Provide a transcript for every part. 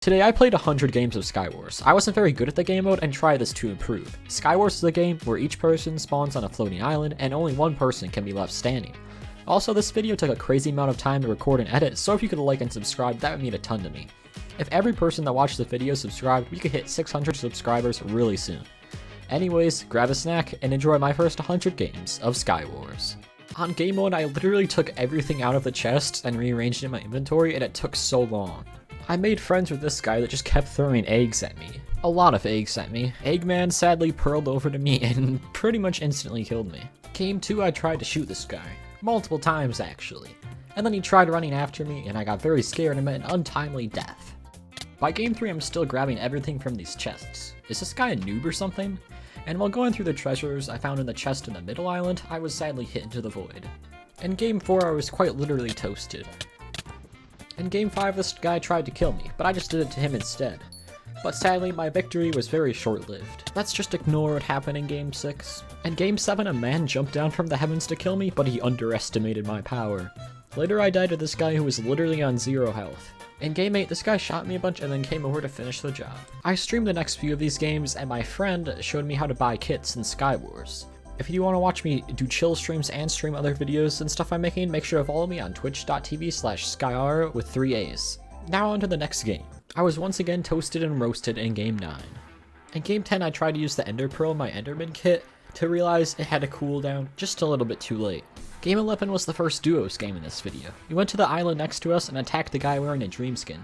Today I played 100 games of Skywars. I wasn't very good at the game mode and tried this to improve. Skywars is a game where each person spawns on a floating island and only one person can be left standing. Also, this video took a crazy amount of time to record and edit, so if you could like and subscribe, that would mean a ton to me. If every person that watched the video subscribed, we could hit 600 subscribers really soon. Anyways, grab a snack and enjoy my first 100 games of Skywars. On game mode, I literally took everything out of the chests and rearranged it in my inventory, and it took so long. I made friends with this guy that just kept throwing eggs at me. A lot of eggs at me. Eggman sadly purled over to me and pretty much instantly killed me. Game 2, I tried to shoot this guy. Multiple times actually. And then he tried running after me and I got very scared and met an untimely death. By game 3, I'm still grabbing everything from these chests. Is this guy a noob or something? And while going through the treasures I found in the chest in the middle island, I was sadly hit into the void. In game 4, I was quite literally toasted. In game 5, this guy tried to kill me, but I just did it to him instead. But sadly, my victory was very short-lived. Let's just ignore what happened in game 6. In game 7, a man jumped down from the heavens to kill me, but he underestimated my power. Later, I died to this guy who was literally on 0 health. In game 8, this guy shot me a bunch and then came over to finish the job. I streamed the next few of these games, and my friend showed me how to buy kits in Skywars. If you want to watch me do chill streams and stream other videos and stuff I'm making, make sure to follow me on twitch.tv/Skyara with 3 A's. Now on to the next game. I was once again toasted and roasted in game 9. In game 10, I tried to use the Ender Pearl in my Enderman kit to realize it had a cooldown just a little bit too late. Game 11 was the first duos game in this video. We went to the island next to us and attacked the guy wearing a dream skin.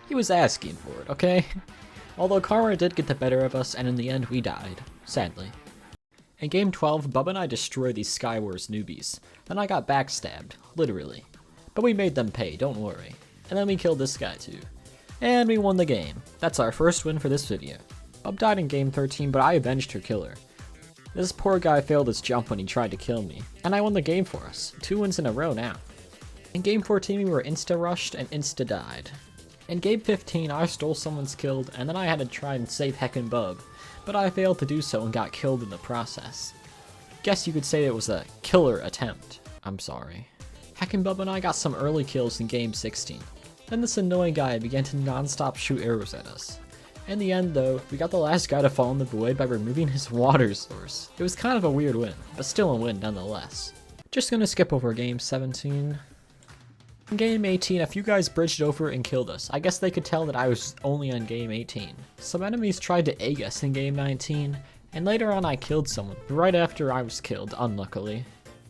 He was asking for it, okay? Although karma did get the better of us and in the end we died, sadly. In game 12, Bubba and I destroyed these Skywars newbies. Then I got backstabbed, literally. But we made them pay, don't worry. And then we killed this guy too. And we won the game. That's our first win for this video. Bub died in game 13, but I avenged her killer. This poor guy failed his jump when he tried to kill me, and I won the game for us. 2 wins in a row now. In game 14, we were insta-rushed and insta-died. In game 15, I stole someone's kill, and then I had to try and save heckin' Bub, but I failed to do so and got killed in the process. Guess you could say it was a killer attempt. I'm sorry. Heckin' Bub and I got some early kills in game 16. Then this annoying guy began to non-stop shoot arrows at us. In the end though, we got the last guy to fall in the void by removing his water source. It was kind of a weird win, but still a win nonetheless. Just gonna skip over game 17. In game 18, a few guys bridged over and killed us. I guess they could tell that I was only on game 18. Some enemies tried to egg us in game 19, and later on I killed someone, right after I was killed, unluckily.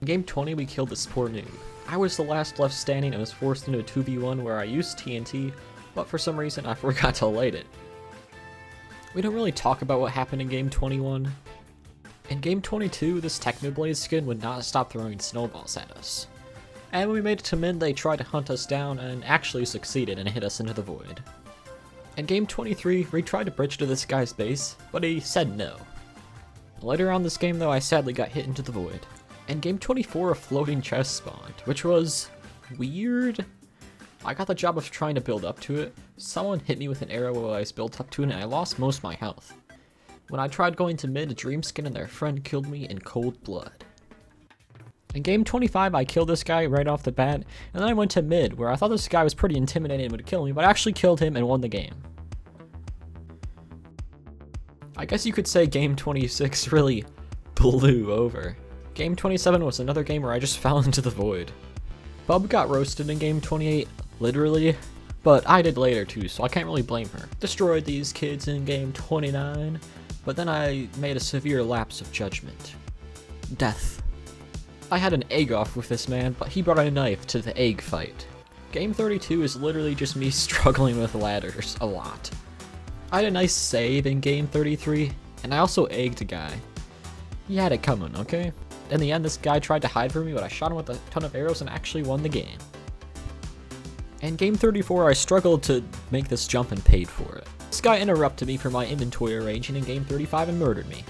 In game 20, we killed this poor noob. I was the last left standing and was forced into a 2v1 where I used TNT, but for some reason I forgot to light it. We don't really talk about what happened in game 21. In game 22, this Technoblade skin would not stop throwing snowballs at us. And when we made it to mid, they tried to hunt us down and actually succeeded and hit us into the void. In game 23, we tried to bridge to this guy's base, but he said no. Later on this game though, I sadly got hit into the void. In game 24, a floating chest spawned, which was weird. I got the job of trying to build up to it. Someone hit me with an arrow while I was built up to it and I lost most of my health. When I tried going to mid, a Dreamskin and their friend killed me in cold blood. In game 25, I killed this guy right off the bat, and then I went to mid, where I thought this guy was pretty intimidating and would kill me, but I actually killed him and won the game. I guess you could say game 26 really blew over. Game 27 was another game where I just fell into the void. Bub got roasted in game 28, literally, but I did later too, so I can't really blame her. Destroyed these kids in game 29, but then I made a severe lapse of judgment. Death. I had an egg off with this man, but he brought a knife to the egg fight. Game 32 is literally just me struggling with ladders a lot. I had a nice save in game 33, and I also egged a guy. He had it coming, okay? In the end, this guy tried to hide from me, but I shot him with a ton of arrows and actually won the game. In game 34, I struggled to make this jump and paid for it. This guy interrupted me for my inventory arranging in game 35 and murdered me.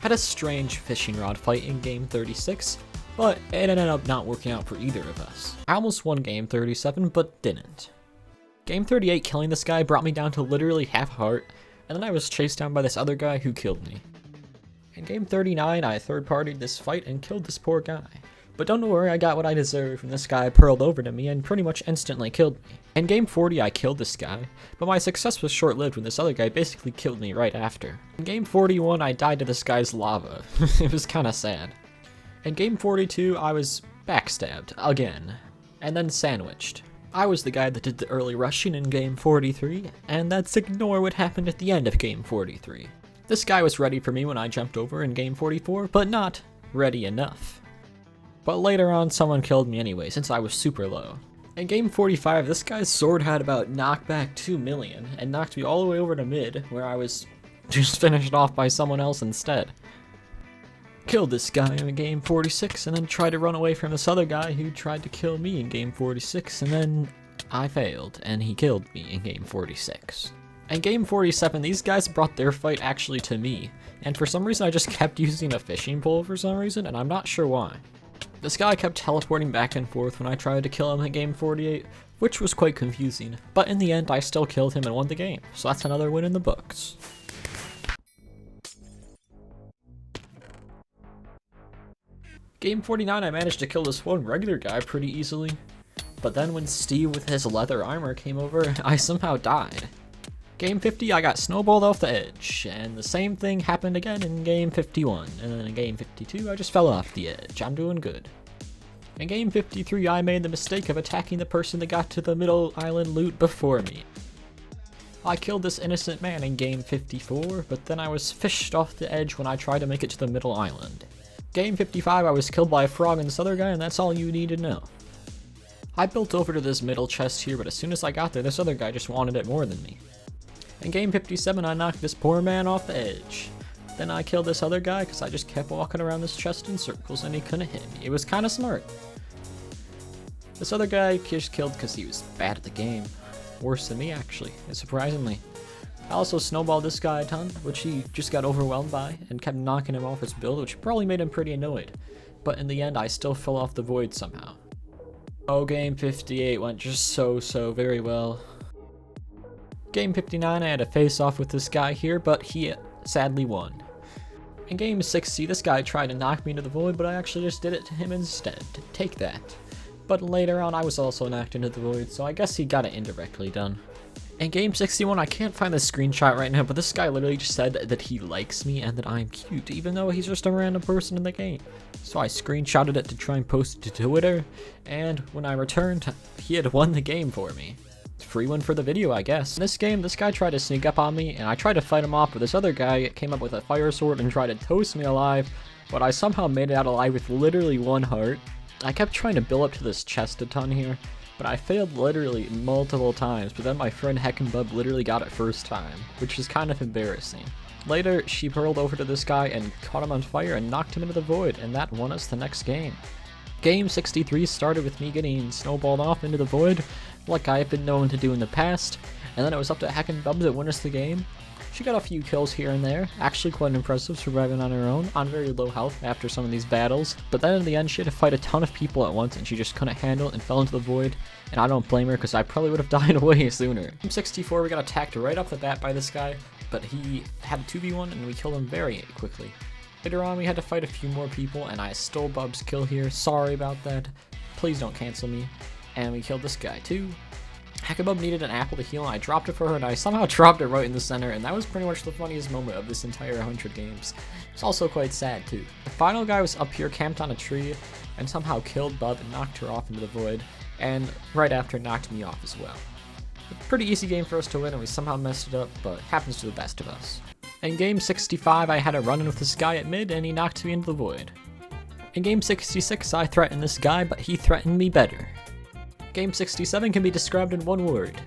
Had a strange fishing rod fight in game 36, but it ended up not working out for either of us. I almost won game 37, but didn't. Game 38, killing this guy brought me down to literally half heart, and then I was chased down by this other guy who killed me. In game 39, I third-partied this fight and killed this poor guy. But don't worry, I got what I deserved when this guy pearled over to me and pretty much instantly killed me. In game 40 I killed this guy, but my success was short-lived when this other guy basically killed me right after. In game 41 I died to this guy's lava. It was kinda sad. In game 42 I was backstabbed, again, and then sandwiched. I was the guy that did the early rushing in game 43, and let's ignore what happened at the end of game 43. This guy was ready for me when I jumped over in game 44, but not ready enough. But later on, someone killed me anyway, since I was super low. In game 45, this guy's sword had about knockback 2 million, and knocked me all the way over to mid, where I was just finished off by someone else instead. Killed this guy in game 46, and then tried to run away from this other guy who tried to kill me in game 46, and then I failed, and he killed me in game 46. In game 47, these guys brought their fight actually to me, and for some reason I just kept using a fishing pole for some reason, and I'm not sure why. This guy kept teleporting back and forth when I tried to kill him in game 48, which was quite confusing, but in the end I still killed him and won the game, so that's another win in the books. Game 49 I managed to kill this one regular guy pretty easily, but then when Steve with his leather armor came over, I somehow died. Game 50 I got snowballed off the edge, and the same thing happened again in game 51, and then in game 52 I just fell off the edge. I'm doing good. In game 53 I made the mistake of attacking the person that got to the middle island loot before me. I killed this innocent man in game 54, but then I was fished off the edge when I tried to make it to the middle island. Game 55 I was killed by a frog and this other guy, and that's all you need to know. I built over to this middle chest here, but as soon as I got there, this other guy just wanted it more than me. In game 57, I knocked this poor man off the edge. Then I killed this other guy because I just kept walking around this chest in circles and he couldn't hit me. It was kind of smart. This other guy just killed because he was bad at the game. Worse than me, actually, surprisingly. I also snowballed this guy a ton, which he just got overwhelmed by, and kept knocking him off his build, which probably made him pretty annoyed. But in the end, I still fell off the void somehow. Oh, game 58 went just so very well. Game 59, I had a face-off with this guy here, but he sadly won. In game 60, this guy tried to knock me into the void, but I actually just did it to him instead. Take that. But later on, I was also knocked into the void, so I guess he got it indirectly done. In game 61, I can't find the screenshot right now, but this guy literally just said that he likes me and that I'm cute, even though he's just a random person in the game. So I screenshotted it to try and post it to Twitter, and when I returned, he had won the game for me. Free one for the video, I guess. In this game, this guy tried to sneak up on me, and I tried to fight him off, but this other guy came up with a fire sword and tried to toast me alive, but I somehow made it out alive with literally 1 heart. I kept trying to build up to this chest a ton here, but I failed literally multiple times, but then my friend Heckenbub literally got it first time, which is kind of embarrassing. Later, she pearled over to this guy and caught him on fire and knocked him into the void, and that won us the next game. Game 63 started with me getting snowballed off into the void, like I have been known to do in the past, and then it was up to Heckenbub to win us the game. She got a few kills here and there, actually quite impressive, surviving on her own, on very low health after some of these battles, but then in the end she had to fight a ton of people at once and she just couldn't handle it and fell into the void, and I don't blame her because I probably would have died way sooner. Game 64 we got attacked right off the bat by this guy, but he had a 2v1 and we killed him very quickly. Later on we had to fight a few more people and I stole Bub's kill here, sorry about that, please don't cancel me, and we killed this guy too. Heckenbub needed an apple to heal and I dropped it for her and I somehow dropped it right in the center, and that was pretty much the funniest moment of this entire 100 games. It's also quite sad too. The final guy was up here camped on a tree and somehow killed Bub and knocked her off into the void, and right after knocked me off as well. A pretty easy game for us to win and we somehow messed it up, but happens to the best of us. In game 65 I had a run-in with this guy at mid and he knocked me into the void. In game 66 I threatened this guy, but he threatened me better. Game 67 can be described in 1 word.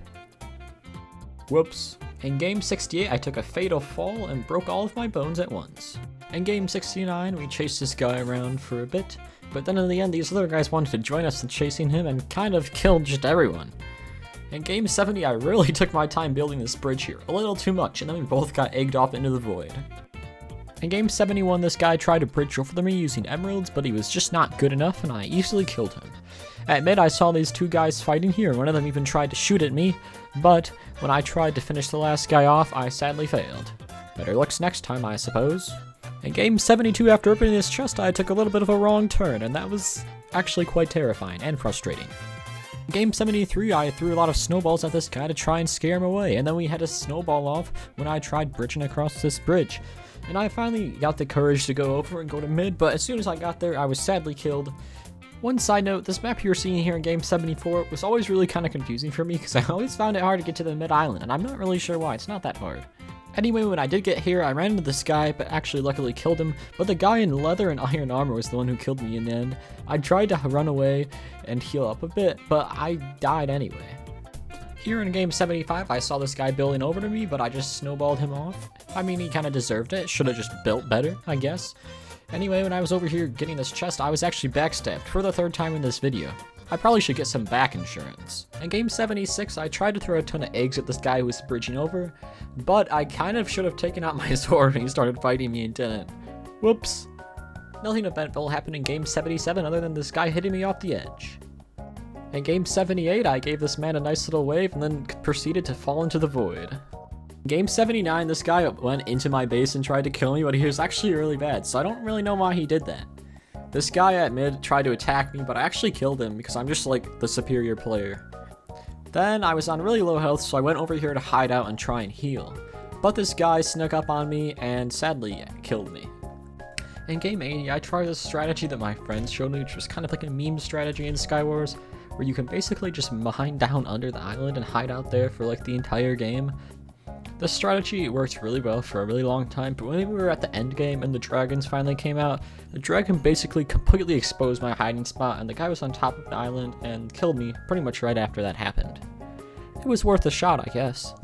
Whoops. In game 68 I took a fatal fall and broke all of my bones at once. In game 69 we chased this guy around for a bit, but then in the end these other guys wanted to join us in chasing him and kind of killed just everyone. In game 70 I really took my time building this bridge here, a little too much, and then we both got egged off into the void. In game 71 this guy tried to bridge over me using emeralds, but he was just not good enough and I easily killed him. At mid I saw these 2 guys fighting here, one of them even tried to shoot at me, but when I tried to finish the last guy off I sadly failed. Better lucks next time, I suppose. In game 72 after opening this chest I took a little bit of a wrong turn, and that was actually quite terrifying and frustrating. In game 73, I threw a lot of snowballs at this guy to try and scare him away, and then we had a snowball off when I tried bridging across this bridge. And I finally got the courage to go over and go to mid, but as soon as I got there, I was sadly killed. One side note, this map you're seeing here in game 74 was always really kind of confusing for me because I always found it hard to get to the mid island, and I'm not really sure why. It's not that hard. Anyway, when I did get here, I ran into this guy, but actually luckily killed him, but the guy in leather and iron armor was the one who killed me in the end. I tried to run away and heal up a bit, but I died anyway. Here in game 75, I saw this guy building over to me, but I just snowballed him off. I mean, he kind of deserved it. Should have just built better, I guess. Anyway, when I was over here getting this chest, I was actually backstabbed for the 3rd time in this video. I probably should get some back insurance. In game 76, I tried to throw a ton of eggs at this guy who was bridging over, but I kind of should have taken out my sword when he started fighting me and didn't. Whoops. Nothing eventful happened in game 77 other than this guy hitting me off the edge. In game 78, I gave this man a nice little wave and then proceeded to fall into the void. In game 79, this guy went into my base and tried to kill me, but he was actually really bad, so I don't really know why he did that. This guy at mid tried to attack me, but I actually killed him because I'm just like the superior player. Then I was on really low health, so I went over here to hide out and try and heal. But this guy snuck up on me and sadly killed me. In game 80, I tried this strategy that my friends showed me, which was kind of like a meme strategy in Skywars, where you can basically just mine down under the island and hide out there for like the entire game. This strategy worked really well for a really long time, but when we were at the end game and the dragons finally came out, the dragon basically completely exposed my hiding spot and the guy was on top of the island and killed me pretty much right after that happened. It was worth a shot, I guess.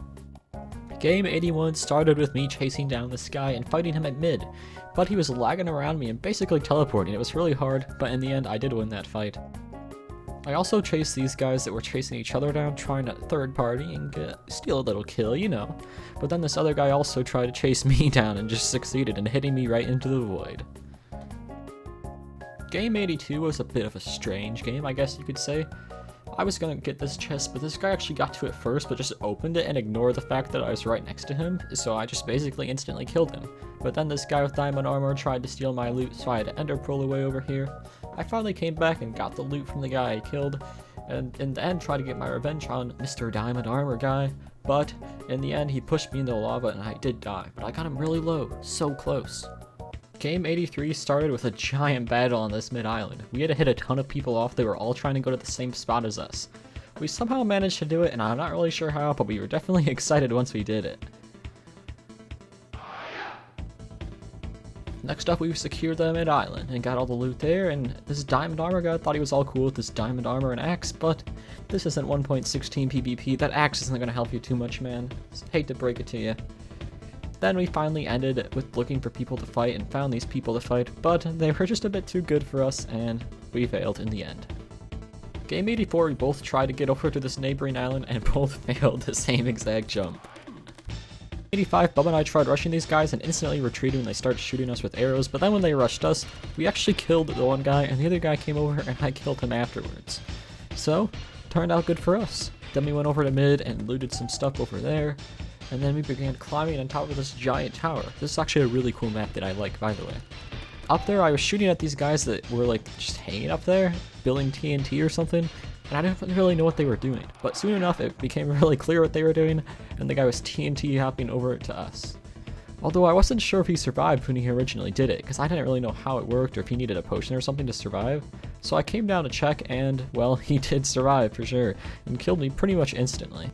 Game 81 started with me chasing down this guy and fighting him at mid, but he was lagging around me and basically teleporting. It was really hard, but in the end I did win that fight. I also chased these guys that were chasing each other down, trying to third party and steal a little kill, you know. But then this other guy also tried to chase me down and just succeeded in hitting me right into the void. Game 82 was a bit of a strange game, I guess you could say. I was gonna get this chest, but this guy actually got to it first, but just opened it and ignored the fact that I was right next to him, so I just basically instantly killed him. But then this guy with diamond armor tried to steal my loot, so I had to ender pearl away over here. I finally came back and got the loot from the guy I killed, and in the end tried to get my revenge on Mr. Diamond Armor guy, but in the end he pushed me into the lava and I did die, but I got him really low, so close. Game 83 started with a giant battle on this mid-island. We had to hit a ton of people off, they were all trying to go to the same spot as us. We somehow managed to do it, and I'm not really sure how, but we were definitely excited once we did it. Next up, we secured the mid-island and got all the loot there, and this diamond armor guy thought he was all cool with this diamond armor and axe, but this isn't 1.16 PvP. That axe isn't going to help you too much, man. Hate to break it to you. Then we finally ended with looking for people to fight and found these people to fight, but they were just a bit too good for us, and we failed in the end. Game 84, we both tried to get over to this neighboring island and both failed the same exact jump. 85, Bubba and I tried rushing these guys and instantly retreated when they started shooting us with arrows, but then when they rushed us, we actually killed the one guy and the other guy came over and I killed him afterwards. So, turned out good for us. Then we went over to mid and looted some stuff over there, and then we began climbing on top of this giant tower. This is actually a really cool map that I like, by the way. Up there, I was shooting at these guys that were like just hanging up there, building TNT or something, and I didn't really know what they were doing. But soon enough, it became really clear what they were doing, and the guy was TNT hopping over to us. Although I wasn't sure if he survived when he originally did it, because I didn't really know how it worked or if he needed a potion or something to survive. So I came down to check, and, well, he did survive for sure, and killed me pretty much instantly.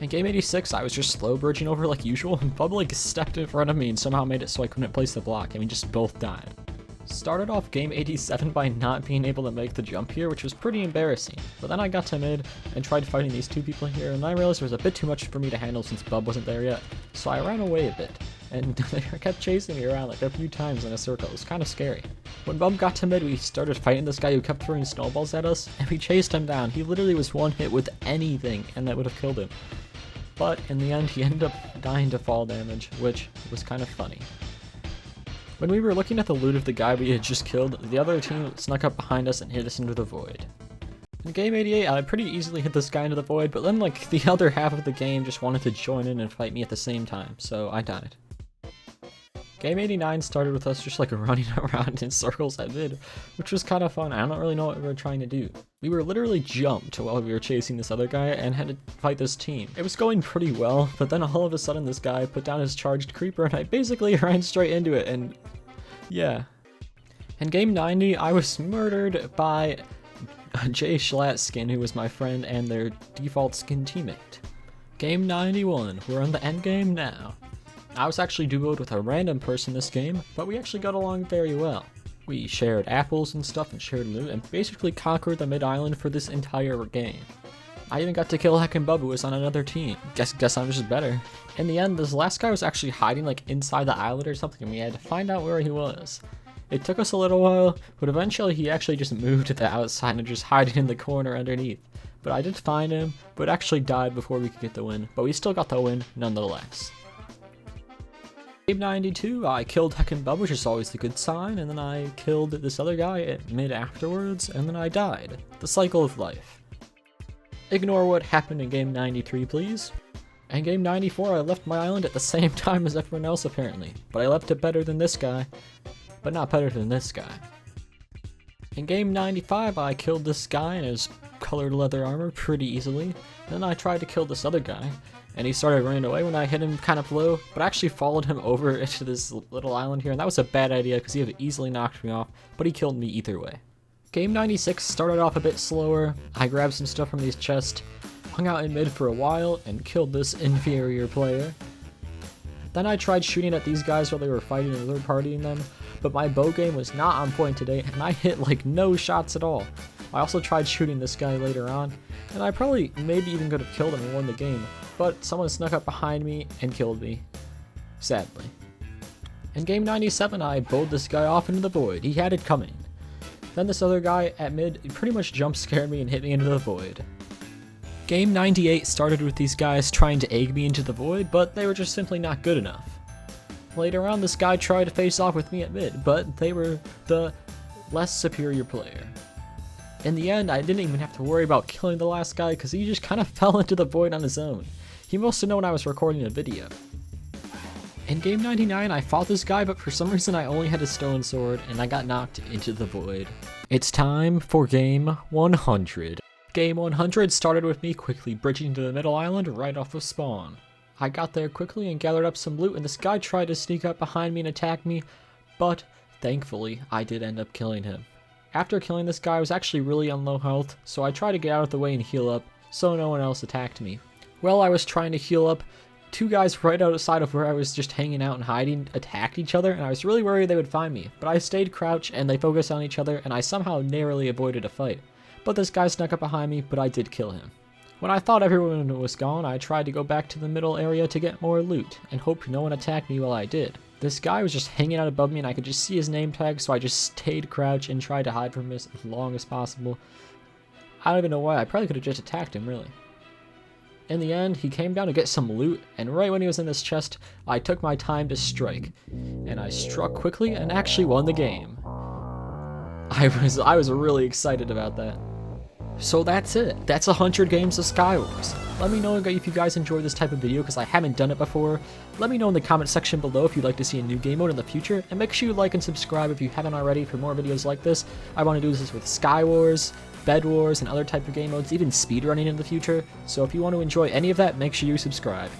In game 86, I was just slow bridging over like usual, and Bubba like stepped in front of me and somehow made it so I couldn't place the block, and we just both died. Started off game 87 by not being able to make the jump here, which was pretty embarrassing, but then I got to mid and tried fighting these two people here, and I realized it was a bit too much for me to handle since Bub wasn't there yet, so I ran away a bit, and they kept chasing me around like a few times in a circle. It was kind of scary. When Bub got to mid, we started fighting this guy who kept throwing snowballs at us, and we chased him down. He literally was one hit with anything, and that would have killed him. But in the end, he ended up dying to fall damage, which was kind of funny. When we were looking at the loot of the guy we had just killed, the other team snuck up behind us and hit us into the void. In game 88, I pretty easily hit this guy into the void, but then like the other half of the game just wanted to join in and fight me at the same time, so I died. Game 89 started with us just like running around in circles at mid, which was kind of fun. I don't really know what we were trying to do. We were literally jumped while we were chasing this other guy and had to fight this team. It was going pretty well, but then all of a sudden this guy put down his charged creeper and I basically ran straight into it, and yeah. In game 90, I was murdered by Jay Schlatt skin, who was my friend and their default skin teammate. Game 91, we're on the end game now. I was actually duoed with a random person this game, but we actually got along very well. We shared apples and stuff and shared loot and basically conquered the mid-island for this entire game. I even got to kill Heck and Bubba, who was on another team. Guess I'm just better. In the end, this last guy was actually hiding like inside the island or something, and we had to find out where he was. It took us a little while, but eventually he actually just moved to the outside and just hiding in the corner underneath. But I did find him, but actually died before we could get the win, but we still got the win nonetheless. Game 92, I killed Heck and Bubba, which is always a good sign, and then I killed this other guy at mid afterwards, and then I died. The cycle of life. Ignore what happened in game 93, please. In game 94, I left my island at the same time as everyone else apparently, but I left it better than this guy, but not better than this guy. In game 95, I killed this guy in his colored leather armor pretty easily, then I tried to kill this other guy, and he started running away when I hit him kind of low, but I actually followed him over into this little island here, and that was a bad idea because he would have easily knocked me off, but he killed me either way. Game 96 started off a bit slower. I grabbed some stuff from these chests, hung out in mid for a while, and killed this inferior player. Then I tried shooting at these guys while they were fighting and third-partying them, but my bow game was not on point today, and I hit like no shots at all. I also tried shooting this guy later on, and I probably maybe even could have killed him and won the game, but someone snuck up behind me and killed me, sadly. In game 97, I bowled this guy off into the void. He had it coming. Then this other guy at mid pretty much jump scared me and hit me into the void. Game 98 started with these guys trying to egg me into the void, but they were just simply not good enough. Later on, this guy tried to face off with me at mid, but they were the less superior player. In the end, I didn't even have to worry about killing the last guy because he just kind of fell into the void on his own. He must have known I was recording a video. In game 99, I fought this guy, but for some reason I only had a stone sword and I got knocked into the void. It's time for game 100. Game 100 started with me quickly bridging to the middle island right off of spawn. I got there quickly and gathered up some loot, and this guy tried to sneak up behind me and attack me, but thankfully I did end up killing him. After killing this guy, I was actually really on low health, so I tried to get out of the way and heal up so no one else attacked me. While I was trying to heal up, two guys right outside of where I was just hanging out and hiding attacked each other, and I was really worried they would find me, but I stayed crouched and they focused on each other, and I somehow narrowly avoided a fight. But this guy snuck up behind me, but I did kill him. When I thought everyone was gone, I tried to go back to the middle area to get more loot, and hoped no one attacked me while I did. This guy was just hanging out above me and I could just see his name tag, so I just stayed crouched and tried to hide from him as long as possible. I don't even know why, I probably could have just attacked him, really. In the end, he came down to get some loot, and right when he was in this chest, I took my time to strike. And I struck quickly and actually won the game. I was really excited about that. So that's it. That's 100 games of Skywars. Let me know if you guys enjoy this type of video because I haven't done it before. Let me know in the comment section below if you'd like to see a new game mode in the future, and make sure you like and subscribe if you haven't already for more videos like this. I want to do this with Skywars, bedwars, and other type of game modes, even speedrunning in the future. So if you want to enjoy any of that, make sure you subscribe.